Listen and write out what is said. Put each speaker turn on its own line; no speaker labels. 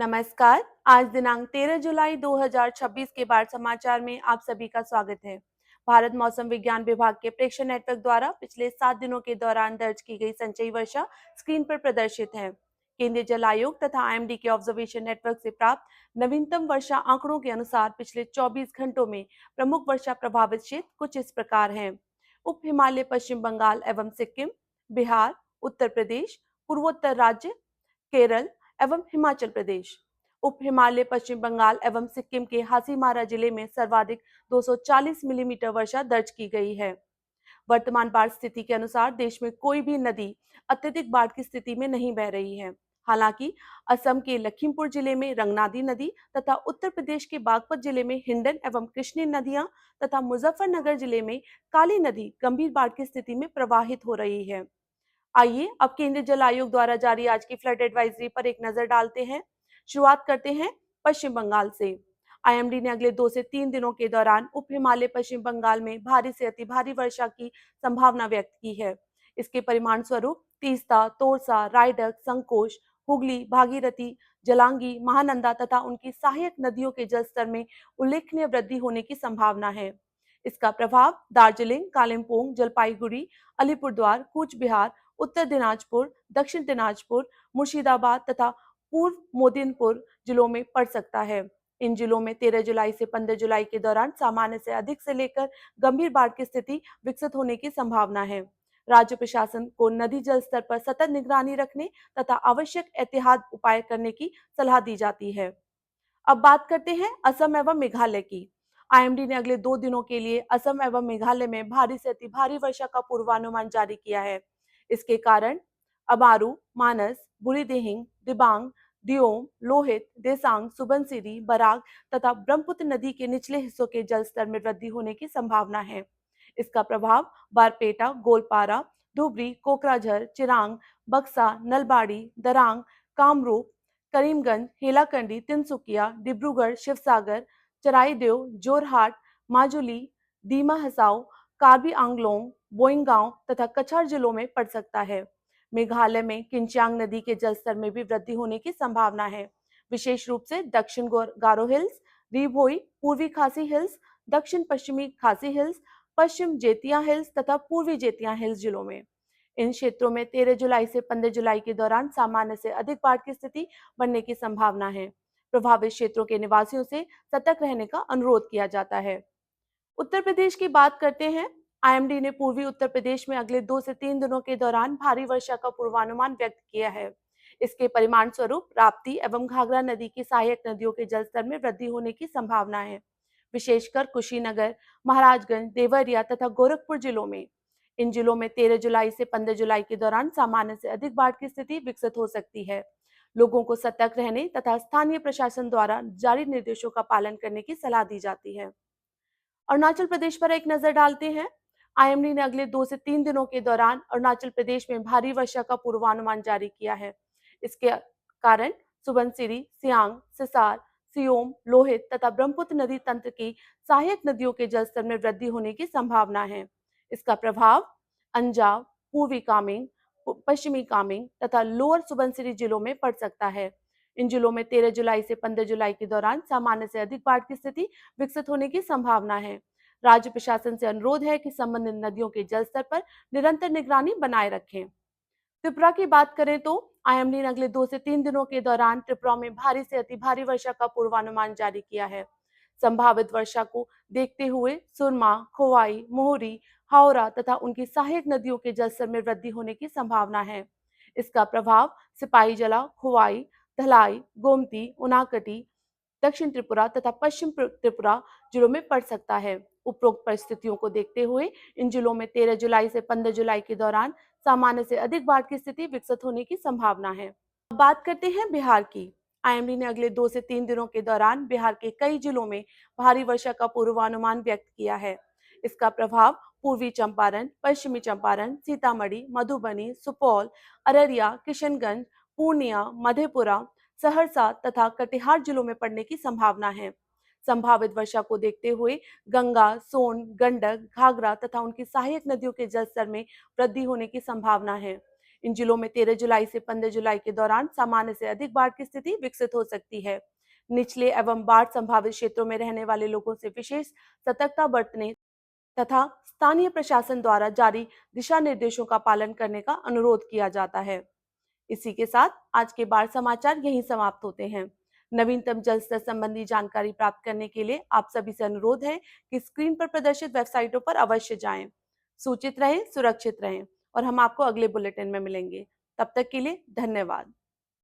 नमस्कार। आज दिनांक 13 जुलाई 2026 के बाद समाचार में आप सभी का स्वागत है। भारत मौसम विज्ञान विभाग के प्रेक्षण नेटवर्क द्वारा पिछले 7 दिनों के दौरान दर्ज की गई संचयी वर्षा स्क्रीन पर प्रदर्शित है। केंद्रीय जल आयोग तथा आईएमडी के ऑब्जर्वेशन नेटवर्क से प्राप्त नवीनतम वर्षा आंकड़ों के अनुसार पिछले 24 घंटों में प्रमुख वर्षा प्रभावित क्षेत्र कुछ इस प्रकार हैं। उप हिमालय पश्चिम बंगाल एवं सिक्किम, बिहार, उत्तर प्रदेश, पूर्वोत्तर राज्य, केरल एवं हिमाचल प्रदेश। उप हिमालय पश्चिम बंगाल एवं सिक्किम के हासीमारा जिले में सर्वाधिक 240 मिलीमीटर वर्षा दर्ज की गई है। वर्तमान बाढ़ स्थिति के अनुसार देश में कोई भी नदी अत्यधिक बाढ़ की स्थिति में नहीं बह रही है। हालांकि असम के लखीमपुर जिले में रंगनादी नदी तथा उत्तर प्रदेश के बागपत जिले में हिंडन एवं कृष्णी नदियां तथा मुजफ्फरनगर जिले में काली नदी गंभीर बाढ़ की स्थिति में प्रवाहित हो रही है। आइए अब केंद्रीय जल आयोग द्वारा जारी आज की फ्लड एडवाइजरी पर एक नजर डालते हैं। शुरुआत करते हैं पश्चिम बंगाल से। आईएमडी ने अगले 2 से 3 दिनों के दौरान उप हिमालय पश्चिम बंगाल में भारी से अति भारी वर्षा की संभावना व्यक्त की है। इसके परिमाण स्वरूप तीस्ता, तोरसा, रायडक, संकोश, हुगली, भागीरथी, जलांगी, महानंदा तथा उनकी सहायक नदियों के जलस्तर में उल्लेखनीय वृद्धि होने की संभावना है। इसका प्रभाव दार्जिलिंग, कालिम्पोंग, जलपाईगुड़ी, अलीपुरद्वार, कूच बिहार, उत्तर दिनाजपुर, दक्षिण दिनाजपुर, मुर्शिदाबाद तथा पूर्व मोदिनपुर जिलों में पड़ सकता है। इन जिलों में 13 जुलाई से 15 जुलाई के दौरान सामान्य से अधिक से लेकर गंभीर बाढ़ की स्थिति विकसित होने की संभावना है। राज्य प्रशासन को नदी जल स्तर पर सतत निगरानी रखने तथा आवश्यक एहतियात उपाय करने की सलाह दी जाती है। अब बात करते हैं असम एवं मेघालय की। आईएमडी ने अगले 2 दिनों के लिए असम एवं मेघालय में भारी से अति भारी वर्षा का पूर्वानुमान जारी किया है। इसके कारण अमारू, मानस, बुढ़ीदिहिंग, दिबांग, दियोम, लोहित, देसांग, सुबनसिरी, बराक तथा ब्रह्मपुत्र नदी के निचले हिस्सों के जलस्तर में वृद्धि होने की संभावना है। इसका प्रभाव बारपेटा, गोलपारा, धुबरी, कोकराझार, चिरांग, बक्सा, नलबाड़ी, दरांग, कामरूप, करीमगंज, हेलाकंडी, तिनसुकिया, डिब्रूगढ़, शिवसागर, चराईदेव, जोरहाट, माजुली, दीमा हसाओ, कार्बी आंगलोंग, बोइंगांव तथा कछार जिलों में पड़ सकता है। मेघालय में किंचांग नदी के जलस्तर में भी वृद्धि होने की संभावना है, विशेष रूप से दक्षिण गारो हिल्स, रीभोई, पूर्वी खासी हिल्स, दक्षिण पश्चिमी खासी हिल्स, पश्चिम जेतिया हिल्स तथा पूर्वी जेतिया हिल्स जिलों में। इन क्षेत्रों में 13 जुलाई से 15 जुलाई के दौरान सामान्य से अधिक बाढ़ की स्थिति बनने की संभावना है। प्रभावित क्षेत्रों के निवासियों से सतर्क रहने का अनुरोध किया जाता है। उत्तर प्रदेश की बात करते हैं। आईएमडी ने पूर्वी उत्तर प्रदेश में अगले 2 से 3 दिनों के दौरान भारी वर्षा का पूर्वानुमान व्यक्त किया है। इसके परिमाण स्वरूप राप्ती एवं घाघरा नदी की सहायक नदियों के जलस्तर में वृद्धि होने की संभावना है, विशेषकर कुशीनगर, महाराजगंज, देवरिया तथा गोरखपुर जिलों में। इन जिलों में 13 जुलाई से 15 जुलाई के दौरान सामान्य से अधिक बाढ़ की स्थिति विकसित हो सकती है। लोगों को सतर्क रहने तथा स्थानीय प्रशासन द्वारा जारी निर्देशों का पालन करने की सलाह दी जाती है। अरुणाचल प्रदेश पर एक नजर डालते हैं। आईएमडी ने अगले 2 से 3 दिनों के दौरान अरुणाचल प्रदेश में भारी वर्षा का पूर्वानुमान जारी किया है। इसके कारण सुबनसिरी, सियांग, सिसार, सियोम, लोहित तथा ब्रह्मपुत्र नदी तंत्र की सहायक नदियों के जलस्तर में वृद्धि होने की संभावना है। इसका प्रभाव अंजाव, पूर्वी कामेंग, पश्चिमी कामेंग तथा लोअर सुबनसिरी जिलों में पड़ सकता है। इन जिलों में 13 जुलाई से 15 जुलाई के दौरान सामान्य से अधिक बाढ़ की स्थिति विकसित होने की संभावना है। राज्य प्रशासन से अनुरोध है कि संबंधित नदियों के जलस्तर पर निरंतर निगरानी बनाए रखें। त्रिपुरा की बात करें तो आईएमडी ने अगले 2 से 3 दिनों के दौरान त्रिपुरा में भारी से अति भारी वर्षा का पूर्वानुमान जारी किया है। संभावित वर्षा को देखते हुए सुरमा, खोवाई, मोहरी, हावड़ा तथा उनकी सहायक नदियों के जलस्तर में वृद्धि होने की संभावना है। इसका प्रभाव सिपाहीजला, खोवाई, धलाई, गोमती, उनाकटी, दक्षिण त्रिपुरा तथा पश्चिम त्रिपुरा जिलों में पड़ सकता है। उपरोक्त परिस्थितियों को देखते हुए इन जिलों में 13 जुलाई से 15 जुलाई के दौरान सामान्य से अधिक बाढ़ की स्थिति विकसित होने की संभावना है। अब बात करते हैं बिहार की। आईएमडी ने अगले 2 से 3 दिनों के दौरान बिहार के कई जिलों में भारी वर्षा का पूर्वानुमान व्यक्त किया है। इसका प्रभाव पूर्वी चंपारण, पश्चिमी चंपारण, सीतामढ़ी, मधुबनी, सुपौल, अररिया, किशनगंज, पूर्णिया, मधेपुरा, सहरसा तथा कटिहार जिलों में पड़ने की संभावना है। संभावित वर्षा को देखते हुए गंगा, सोन, गंडक, घाघरा तथा उनकी सहायक नदियों के जलस्तर में वृद्धि होने की संभावना है। इन जिलों में 13 जुलाई से 15 जुलाई के दौरान सामान्य से अधिक बाढ़ की स्थिति विकसित हो सकती है। निचले एवं बाढ़ संभावित क्षेत्रों में रहने वाले लोगों से विशेष सतर्कता बरतने तथा स्थानीय प्रशासन द्वारा जारी दिशा निर्देशों का पालन करने का अनुरोध किया जाता है। इसी के साथ आज के बाढ़ समाचार यहीं समाप्त होते हैं। नवीनतम जल स्तर संबंधी जानकारी प्राप्त करने के लिए आप सभी से अनुरोध है कि स्क्रीन पर प्रदर्शित वेबसाइटों पर अवश्य जाएं। सूचित रहें, सुरक्षित रहें और हम आपको अगले बुलेटिन में मिलेंगे। तब तक के लिए धन्यवाद।